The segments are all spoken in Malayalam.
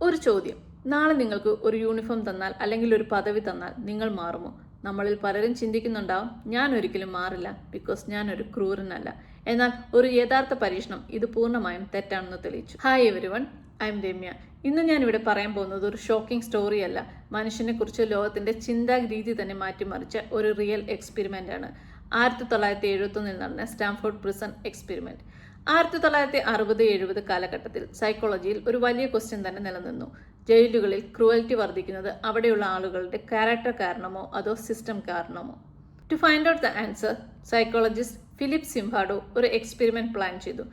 ഒരു ചോദ്യം, നാളെ നിങ്ങൾക്ക് ഒരു യൂണിഫോം തന്നാൽ അല്ലെങ്കിൽ ഒരു പദവി തന്നാൽ നിങ്ങൾ മാറുമോ? നമ്മളിൽ പലരും ചിന്തിക്കുന്നുണ്ടാവും, ഞാൻ ഒരിക്കലും മാറില്ല, ബിക്കോസ് ഞാൻ ഒരു ക്രൂരനല്ല. എന്നാൽ ഒരു യഥാർത്ഥ പരീക്ഷണം ഇത് പൂർണ്ണമായും തെറ്റാണെന്ന് തെളിയിച്ചു. Hi everyone, I M Ramya. ഇന്ന് ഞാനിവിടെ പറയാൻ പോകുന്നത് ഒരു ഷോക്കിംഗ് സ്റ്റോറി അല്ല, മനുഷ്യനെ കുറിച്ച് ലോകത്തിന്റെ ചിന്താരീതി തന്നെ മാറ്റിമറിച്ച ഒരു റിയൽ എക്സ്പെരിമെന്റ് ആണ്. 1971 നടന്ന സ്റ്റാൻഫോർഡ് പ്രിസൺ എക്സ്പെരിമെന്റ്. 1960-70 കാലഘട്ടത്തിൽ സൈക്കോളജിയിൽ ഒരു വലിയ ക്വസ്റ്റ്യൻ തന്നെ നിലനിന്നു. ജയിലുകളിൽ ക്രൂവൽറ്റി വർദ്ധിക്കുന്നത് അവിടെയുള്ള ആളുകളുടെ ക്യാരക്ടർ കാരണമോ അതോ സിസ്റ്റം കാരണമോ? To find out the answer, psychologist Philip Zimbardo ഒരു എക്സ്പെരിമെന്റ് പ്ലാൻ ചെയ്തു.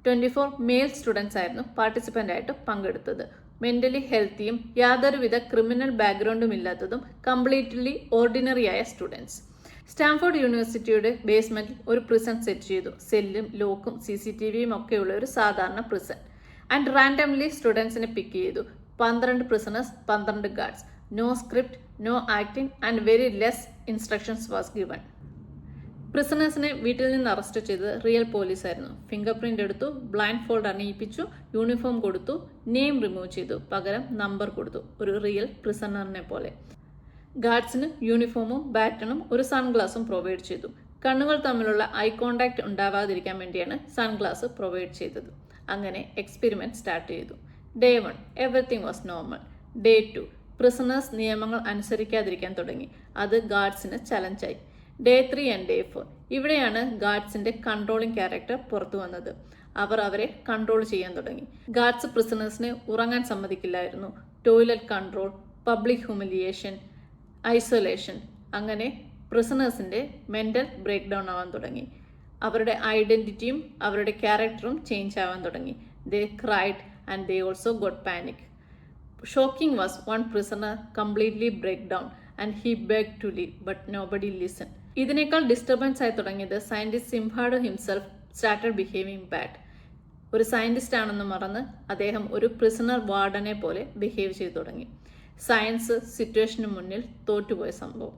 24 മെയിൽ സ്റ്റുഡൻസ് ആയിരുന്നു പാർട്ടിസിപ്പന്റ് ആയിട്ട് പങ്കെടുത്തത്. മെന്റലി ഹെൽത്തിയും യാതൊരുവിധ ക്രിമിനൽ ബാക്ക്ഗ്രൗണ്ടും ഇല്ലാത്തതും കംപ്ലീറ്റ്ലി ഓർഡിനറി ആയ സ്റ്റുഡൻസ്. സ്റ്റാൻഫോർഡ് യൂണിവേഴ്സിറ്റിയുടെ ബേസ്മെന്റിൽ ഒരു പ്രിസൺ സെറ്റ് ചെയ്തു. സെല്ലും ലോക്കും CCTVയും ഒക്കെയുള്ള ഒരു സാധാരണ പ്രിസൺ. ആൻഡ് റാൻഡംലി സ്റ്റുഡൻസിനെ പിക്ക് ചെയ്തു. 12 prisoners, 12 guards. No script, no acting and very less instructions was given. പ്രിസണേഴ്സിനെ വീട്ടിൽ നിന്ന് അറസ്റ്റ് ചെയ്തത് റിയൽ പോലീസ് ആയിരുന്നു. ഫിംഗർ പ്രിന്റ് എടുത്തു, ബ്ലൈൻഡ് ഫോൾഡ് അണിയിപ്പിച്ചു, യൂണിഫോം കൊടുത്തു, നെയിം റിമൂവ് ചെയ്തു, പകരം നമ്പർ കൊടുത്തു, ഒരു റിയൽ പ്രിസണറിനെ പോലെ. ഗാർഡ്സിന് യൂണിഫോമും ബാറ്റണും ഒരു സൺഗ്ലാസും പ്രൊവൈഡ് ചെയ്തു. കണ്ണുകൾ തമ്മിലുള്ള ഐ കോണ്ടാക്ട് ഉണ്ടാവാതിരിക്കാൻ വേണ്ടിയാണ് സൺഗ്ലാസ് പ്രൊവൈഡ് ചെയ്തത്. അങ്ങനെ എക്സ്പെരിമെന്റ് സ്റ്റാർട്ട് ചെയ്തു. Day 1 everything was normal. Day 2 prisoners നിയമങ്ങൾ അനുസരിക്കാതിരിക്കാൻ തുടങ്ങി. അത് ഗാർഡ്സിന് ചലഞ്ചായി. ഡേ 3 ആൻഡ് ഡേ 4 ഇവിടെയാണ് ഗാർഡ്സിന്റെ കൺട്രോളിംഗ് ക്യാരക്ടർ പുറത്തു വന്നത്. അവർ അവരെ കൺട്രോൾ ചെയ്യാൻ തുടങ്ങി. ഗാർഡ്സ് പ്രിസണേഴ്സിനെ ഉറങ്ങാൻ സമ്മതിക്കില്ലായിരുന്നു. Toilet control, public humiliation, isolation, അങ്ങനെ പ്രിസണേഴ്സിന്റെ മെന്റൽ ബ്രേക്ക് ഡൗൺ ആവാൻ തുടങ്ങി. അവരുടെ ഐഡന്റിറ്റിയും അവരുടെ ക്യാരക്ടറും ചേഞ്ച് ആവാൻ തുടങ്ങി. They cried and they also got panic. Shocking was one prisoner completely break down and he beg to leave but nobody listen. ഇതിനേക്കാൾ ഡിസ്റ്റർബൻസ് ആയി തുടങ്ങിയത് scientist Zimbardo himself started behaving bad. ഒരു സയന്റിസ്റ്റ് ആണെന്ന് മറന്ന് അദ്ദേഹം ഒരു പ്രിസണർ വാർഡനെ പോലെ ബിഹേവ് ചെയ്തു തുടങ്ങി. സയൻസ് സിറ്റുവേഷന് മുന്നിൽ തോറ്റുപോയ സംഭവം.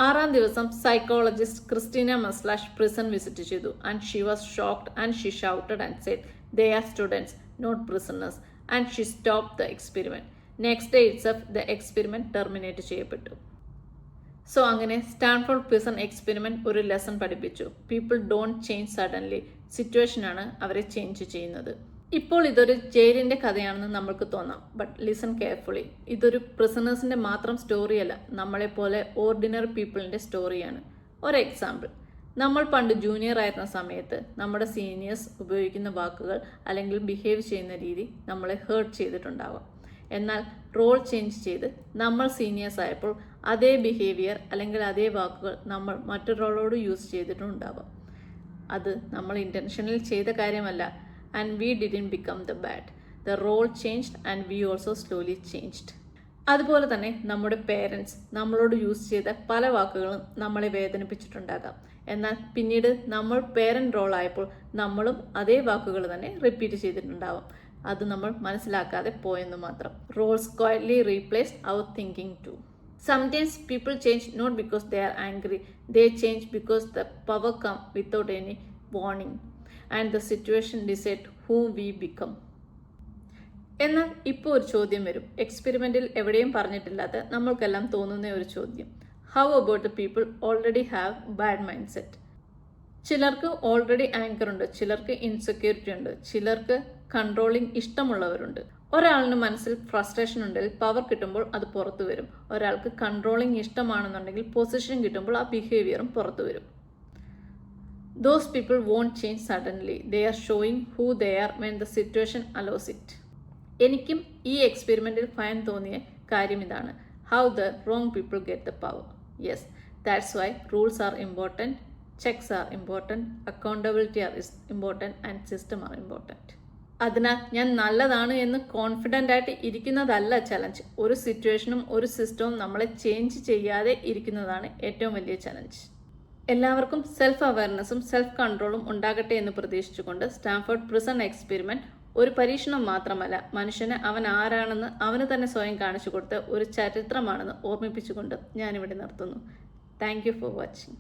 6-ാം ദിവസം psychologist Christina Maslach prison visit ചെയ്തു. And she was shocked and she shouted and said, "They are students, not prisoners." And she stopped the experiment. Next day itself the experiment terminate ചെയ്യപ്പെട്ടു. സോ അങ്ങനെ സ്റ്റാൻഫോർഡ് പ്രിസൺ എക്സ്പെരിമെന്റ് ഒരു ലെസൺ പഠിപ്പിച്ചു. പീപ്പിൾ ഡോണ്ട് ചേഞ്ച് സഡൻലി, സിറ്റുവേഷനാണ് അവരെ ചേഞ്ച് ചെയ്യുന്നത്. ഇപ്പോൾ ഇതൊരു ജയിലിന്റെ കഥയാണെന്ന് നമ്മൾക്ക് തോന്നാം, ബട്ട് ലിസൺ കെയർഫുള്ളി. ഇതൊരു പ്രിസണേഴ്സിന്റെ മാത്രം സ്റ്റോറിയല്ല, നമ്മളെപ്പോലെ ഓർഡിനറി പീപ്പിളിന്റെ സ്റ്റോറിയാണ്. ഒരു എക്സാമ്പിൾ, നമ്മൾ പണ്ട് ജൂനിയർ ആയിരുന്ന സമയത്ത് നമ്മുടെ സീനിയേഴ്സ് ഉപയോഗിക്കുന്ന വാക്കുകൾ അല്ലെങ്കിൽ ബിഹേവ് ചെയ്യുന്ന രീതി നമ്മളെ ഹേർട്ട് ചെയ്തിട്ടുണ്ടാവാം. എന്നാൽ റോൾ ചേഞ്ച് ചെയ്ത് നമ്മൾ സീനിയേഴ്സ് ആയപ്പോൾ അതേ ബിഹേവിയർ അല്ലെങ്കിൽ അതേ വാക്കുകൾ നമ്മൾ മറ്റൊരാളോട് യൂസ് ചെയ്തിട്ടുണ്ടാവാം. അത് നമ്മൾ ഇന്റൻഷനിൽ ചെയ്ത കാര്യമല്ല. And we didn't become the bad. The role changed and we also slowly changed. അതുപോലെ തന്നെ നമ്മുടെ പേരൻസ് നമ്മളോട് യൂസ് ചെയ്ത പല വാക്കുകളും നമ്മളെ വേദനിപ്പിച്ചിട്ടുണ്ടാകാം. എന്നാൽ പിന്നീട് നമ്മൾ പേരന്റ് റോൾ ആയപ്പോൾ നമ്മളും അതേ വാക്കുകൾ തന്നെ റിപ്പീറ്റ് ചെയ്തിട്ടുണ്ടാവാം. അത് നമ്മൾ മനസ്സിലാക്കാതെ പോയെന്ന് മാത്രം. Roles quietly replaced our thinking too. Sometimes people change not because they are angry. They change because the power come without any warning. And the situation decide who we become. എന്നാൽ ഇപ്പോൾ ഒരു ചോദ്യം വരും, എക്സ്പെരിമെന്റിൽ എവിടെയും പറഞ്ഞിട്ടില്ലാത്ത നമ്മൾക്കെല്ലാം തോന്നുന്ന ഒരു ചോദ്യം. How about the people already have bad mind set? ചിലർക്ക് ഓൾറെഡി ആങ്കർ ഉണ്ട്, ചിലർക്ക് ഇൻസെക്യൂരിറ്റി ഉണ്ട്, ചിലർക്ക് കൺട്രോളിങ് ഇഷ്ടമുള്ളവരുണ്ട്. ഒരാളിന് മനസ്സിൽ ഫ്രസ്ട്രേഷൻ ഉണ്ടെങ്കിൽ പവർ കിട്ടുമ്പോൾ അത് പുറത്തു വരും. ഒരാൾക്ക് കൺട്രോളിങ് ഇഷ്ടമാണെന്നുണ്ടെങ്കിൽ പൊസിഷൻ കിട്ടുമ്പോൾ ആ ബിഹേവിയറും പുറത്തു വരും. Those people won't change suddenly. They are showing who they are when the situation allows it. എനിക്കും ഈ എക്സ്പെരിമെന്റിൽ ഫൈൻ തോന്നിയ കാര്യം ഇതാണ്. How the wrong people get the power. Yes, that's why rules are important, checks are important, accountability is important and system are important. അതിനാൽ ഞാൻ നല്ലതാണ് എന്ന് കോൺഫിഡൻ്റ് ആയിട്ട് ഇരിക്കുന്നതല്ല ചലഞ്ച്. ഒരു സിറ്റുവേഷനും ഒരു സിസ്റ്റവും നമ്മളെ ചേഞ്ച് ചെയ്യാതെ ഇരിക്കുന്നതാണ് ഏറ്റവും വലിയ ചലഞ്ച്. എല്ലാവർക്കും സെൽഫ് അവയർനെസ്സും സെൽഫ് കൺട്രോളും ഉണ്ടാകട്ടെ എന്ന് പ്രതീക്ഷിച്ചുകൊണ്ട് സ്റ്റാൻഫോർഡ് പ്രിസൺ എക്സ്പെരിമെന്റ് ഒരു പരീക്ഷണം മാത്രമല്ല, മനുഷ്യന് അവൻ ആരാണെന്ന് അവന് തന്നെ സ്വയം കാണിച്ചു കൊടുത്ത ഒരു ചരിത്രമാണെന്ന് ഓർമ്മിപ്പിച്ചുകൊണ്ട് ഞാനിവിടെ നിർത്തുന്നു. Thank you for watching.